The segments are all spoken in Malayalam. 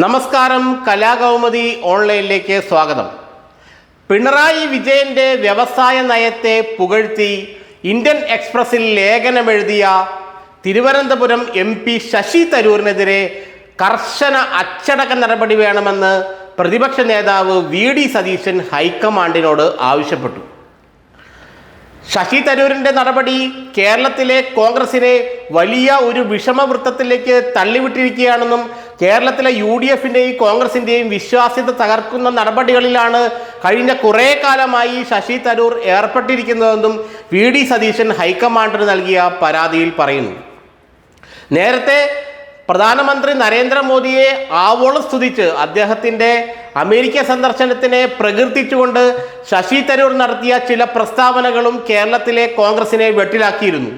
നമസ്കാരം, കലാകൗമുദി ഓൺലൈനിലേക്ക് സ്വാഗതം. പിണറായി വിജയന്റെ വ്യവസായ നയത്തെ പുകഴ്ത്തി ഇന്ത്യൻ എക്സ്പ്രസിൽ ലേഖനമെഴുതിയ തിരുവനന്തപുരം MP ശശി തരൂരിനെതിരെ കർശന അച്ചടക്ക നടപടി വേണമെന്ന് പ്രതിപക്ഷ നേതാവ് VD സതീശൻ ഹൈക്കമാൻഡിനോട് ആവശ്യപ്പെട്ടു. ശശി തരൂരിൻ്റെ നടപടി കേരളത്തിലെ കോൺഗ്രസിനെ വലിയ ഒരു വിഷമവൃത്തത്തിലേക്ക് തള്ളിവിട്ടിരിക്കുകയാണെന്നും കേരളത്തിലെ UDFൻ്റെയും കോൺഗ്രസിൻ്റെയും വിശ്വാസ്യത തകർക്കുന്ന നടപടികളിലാണ് കഴിഞ്ഞ കുറേ കാലമായി ശശി തരൂർ ഏർപ്പെട്ടിരിക്കുന്നതെന്നും VD സതീശൻ ഹൈക്കമാൻഡിന് നൽകിയ പരാതിയിൽ പറയുന്നു. നേരത്തെ പ്രധാനമന്ത്രി നരേന്ദ്രമോദിയെ ആവോളം സ്തുതിച്ച് അദ്ദേഹത്തിൻ്റെ അമേരിക്ക സന്ദർശനത്തിനെ പ്രകീർത്തിച്ചുകൊണ്ട് ശശി തരൂർ നടത്തിയ ചില പ്രസ്താവനകളും കേരളത്തിലെ കോൺഗ്രസിനെ വെട്ടിലാക്കിയിരുന്നു.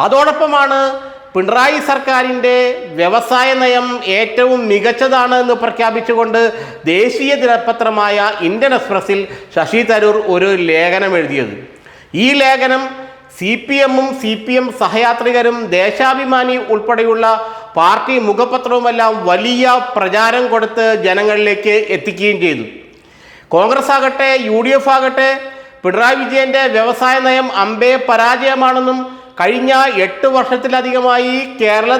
അതോടൊപ്പമാണ് പിണറായി സർക്കാരിൻ്റെ വ്യവസായ നയം ഏറ്റവും മികച്ചതാണ് എന്ന് പ്രഖ്യാപിച്ചുകൊണ്ട് ദേശീയ ദിനപത്രമായ ഇന്ത്യൻ എക്സ്പ്രസിൽ ശശി തരൂർ ഒരു ലേഖനം എഴുതിയത്. ഈ ലേഖനം CPM-ഉം CPM സഹയാത്രികരും ദേശാഭിമാനി ഉൾപ്പെടെയുള്ള പാർട്ടി മുഖപത്രവുമെല്ലാം വലിയ പ്രചാരം കൊടുത്ത് ജനങ്ങളിലേക്ക് എത്തിക്കുകയും ചെയ്തു. കോൺഗ്രസ് ആകട്ടെ UDF ആകട്ടെ പിണറായി വിജയൻ്റെ വ്യവസായ നയം അമ്പേ പരാജയമാണെന്നും കഴിഞ്ഞ 8 വർഷത്തിലധികമായി കേരള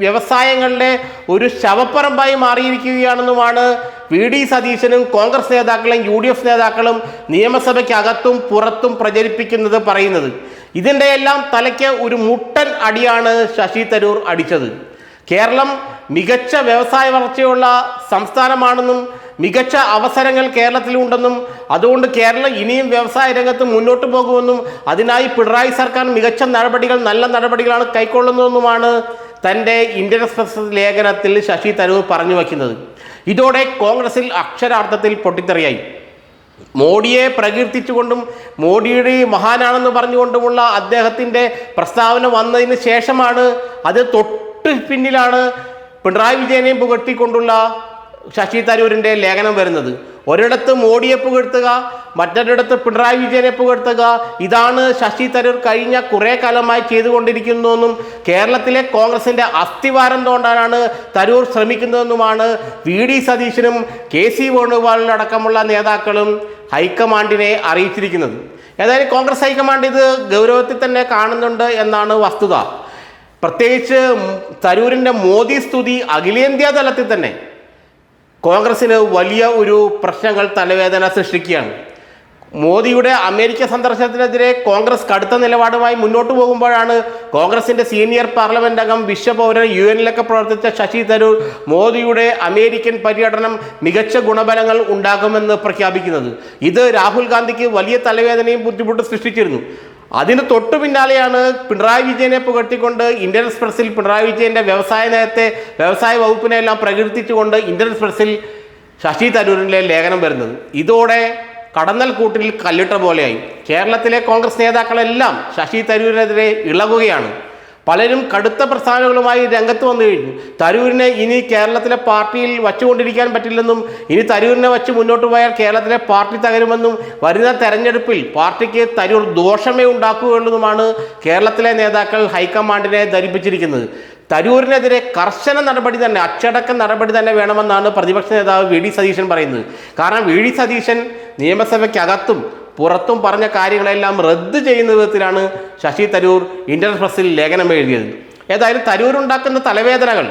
വ്യവസായങ്ങളുടെ ഒരു ശവപ്പറമ്പായി മാറിയിരിക്കുകയാണെന്നുമാണ് VD സതീശനും കോൺഗ്രസ് നേതാക്കളും UDF നേതാക്കളും നിയമസഭയ്ക്കകത്തും പുറത്തും പ്രചരിപ്പിക്കുന്നത് പറയുന്നത്. ഇതിൻ്റെ എല്ലാം തലയ്ക്ക് ഒരു മുട്ടൻ അടിയാണ് ശശി തരൂർ അടിച്ചത്. കേരളം മികച്ച വ്യവസായ വളർച്ചയുള്ള സംസ്ഥാനമാണെന്നും മികച്ച അവസരങ്ങൾ കേരളത്തിലുണ്ടെന്നും അതുകൊണ്ട് കേരളം ഇനിയും വ്യവസായ രംഗത്ത് മുന്നോട്ട് പോകുമെന്നും അതിനായി പിണറായി സർക്കാർ മികച്ച നടപടികൾ, നല്ല നടപടികളാണ് കൈക്കൊള്ളുന്നതെന്നുമാണ് തൻ്റെ ഇന്ത്യൻ എക്സ്പ്രസ് ലേഖനത്തിൽ ശശി തരൂർ പറഞ്ഞു വയ്ക്കുന്നത്. ഇതോടെ കോൺഗ്രസിൽ അക്ഷരാർത്ഥത്തിൽ പൊട്ടിത്തെറിയായി. മോഡിയെ പ്രകീർത്തിച്ചുകൊണ്ടും മോഡിയുടെ മഹാനാണെന്ന് പറഞ്ഞുകൊണ്ടുമുള്ള അദ്ദേഹത്തിൻ്റെ പ്രസ്താവന വന്നതിന് ശേഷമാണ്, അത് തൊട്ട് പിന്നിലാണ് പിണറായി വിജയനെ പുകഴ്ത്തിക്കൊണ്ടുള്ള ശശി തരൂരിൻ്റെ ലേഖനം വരുന്നത്. ഒരിടത്ത് മോഡിയെ പുകഴ്ത്തുക, മറ്റൊരിടത്ത് പിണറായി വിജയനെ പുകഴ്ത്തുക, ഇതാണ് ശശി തരൂർ കഴിഞ്ഞ കുറേ കാലമായി ചെയ്തുകൊണ്ടിരിക്കുന്നതെന്നും കേരളത്തിലെ കോൺഗ്രസിൻ്റെ അസ്ഥിവാരം തോണ്ടാനാണ് തരൂർ ശ്രമിക്കുന്നതെന്നുമാണ് VD സതീശനും KC വേണുഗോപാലിനടക്കമുള്ള നേതാക്കളും ഹൈക്കമാൻഡിനെ അറിയിച്ചിരിക്കുന്നത്. ഏതായാലും കോൺഗ്രസ് ഹൈക്കമാൻഡ് ഇത് ഗൗരവത്തിൽ തന്നെ കാണുന്നുണ്ട് എന്നാണ് വസ്തുത. പ്രത്യേകിച്ച് തരൂരിൻ്റെ മോദി സ്തുതി അഖിലേന്ത്യാ തലത്തിൽ തന്നെ കോൺഗ്രസിന് വലിയ ഒരു പ്രശ്നങ്ങൾ, തലവേദന സൃഷ്ടിക്കുകയാണ്. മോദിയുടെ അമേരിക്ക സന്ദർശനത്തിനെതിരെ കോൺഗ്രസ് കടുത്ത നിലപാടുമായി മുന്നോട്ട് പോകുമ്പോഴാണ് കോൺഗ്രസിൻ്റെ സീനിയർ പാർലമെന്റ് അംഗം, വിശ്വപൗരൻ, UN-ലൊക്കെ പ്രവർത്തിച്ച ശശി തരൂർ മോദിയുടെ അമേരിക്കൻ പര്യടനം മികച്ച ഗുണഫലങ്ങൾ ഉണ്ടാകുമെന്ന് പ്രഖ്യാപിക്കുന്നത്. ഇത് രാഹുൽ ഗാന്ധിക്ക് വലിയ തലവേദനയും ബുദ്ധിമുട്ടും സൃഷ്ടിച്ചിരുന്നു. അതിന് തൊട്ടു പിന്നാലെയാണ് പിണറായി വിജയനെ പുകഴ്ത്തിക്കൊണ്ട് ഇന്ത്യൻ എക്സ്പ്രസിൽ പിണറായി വിജയൻ്റെ വ്യവസായ നയത്തെ, വ്യവസായ വകുപ്പിനെ എല്ലാം പ്രകീർത്തിച്ചുകൊണ്ട് ഇന്ത്യൻ എക്സ്പ്രസിൽ ശശി തരൂരിൻ്റെ ലേഖനം വരുന്നത്. ഇതോടെ കടന്നൽ കൂട്ടിൽ കല്ലിട്ട പോലെയായി. കേരളത്തിലെ കോൺഗ്രസ് നേതാക്കളെല്ലാം ശശി തരൂരിനെതിരെ ഇളകുകയാണ്. പലരും കടുത്ത പ്രസ്താവനകളുമായി രംഗത്ത് വന്നു കഴിഞ്ഞു. തരൂരിനെ ഇനി കേരളത്തിലെ പാർട്ടിയിൽ വച്ചുകൊണ്ടിരിക്കാൻ പറ്റില്ലെന്നും ഇനി തരൂരിനെ വച്ച് മുന്നോട്ട് പോയാൽ കേരളത്തിലെ പാർട്ടി തകരുമെന്നും വരുന്ന തെരഞ്ഞെടുപ്പിൽ പാർട്ടിക്ക് തരൂർ ദോഷമേ ഉണ്ടാക്കുകയുള്ളതുമാണ് കേരളത്തിലെ നേതാക്കൾ ഹൈക്കമാൻഡിനെ ധരിപ്പിച്ചിരിക്കുന്നത്. തരൂരിനെതിരെ കർശന നടപടി തന്നെ, അച്ചടക്ക നടപടി തന്നെ വേണമെന്നാണ് പ്രതിപക്ഷ നേതാവ് VD സതീശൻ പറയുന്നത്. കാരണം VD സതീശൻ നിയമസഭയ്ക്കകത്തും പുറത്തും പറഞ്ഞ കാര്യങ്ങളെല്ലാം റദ്ദ് ചെയ്യുന്ന വിധത്തിലാണ് ശശി തരൂർ ഇന്ത്യൻ എക്സ്പ്രസിൽ ലേഖനം എഴുതിയത്. ഏതായാലും തരൂരുണ്ടാക്കുന്ന തലവേദനകൾ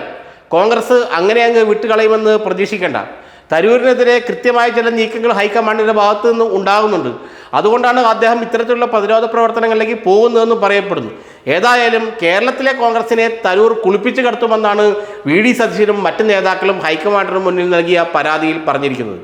കോൺഗ്രസ് അങ്ങനെ അങ്ങ് വിട്ടുകളയുമെന്ന് പ്രതീക്ഷിക്കേണ്ട. തരൂരിനെതിരെ കൃത്യമായ ചില നീക്കങ്ങൾ ഹൈക്കമാൻഡിൻ്റെ ഭാഗത്തു നിന്ന് ഉണ്ടാകുന്നുണ്ട്. അതുകൊണ്ടാണ് അദ്ദേഹം ഇത്തരത്തിലുള്ള പ്രതിരോധ പ്രവർത്തനങ്ങളിലേക്ക് പോകുന്നതെന്ന് പറയപ്പെടുന്നു. ഏതായാലും കേരളത്തിലെ കോൺഗ്രസിനെ തരൂർ കുളിപ്പിച്ച് കിടത്തുമെന്നാണ് VD സതീശനും മറ്റ് നേതാക്കളും ഹൈക്കമാൻഡിന് മുന്നിൽ നൽകിയ പരാതിയിൽ പറഞ്ഞിരിക്കുന്നത്.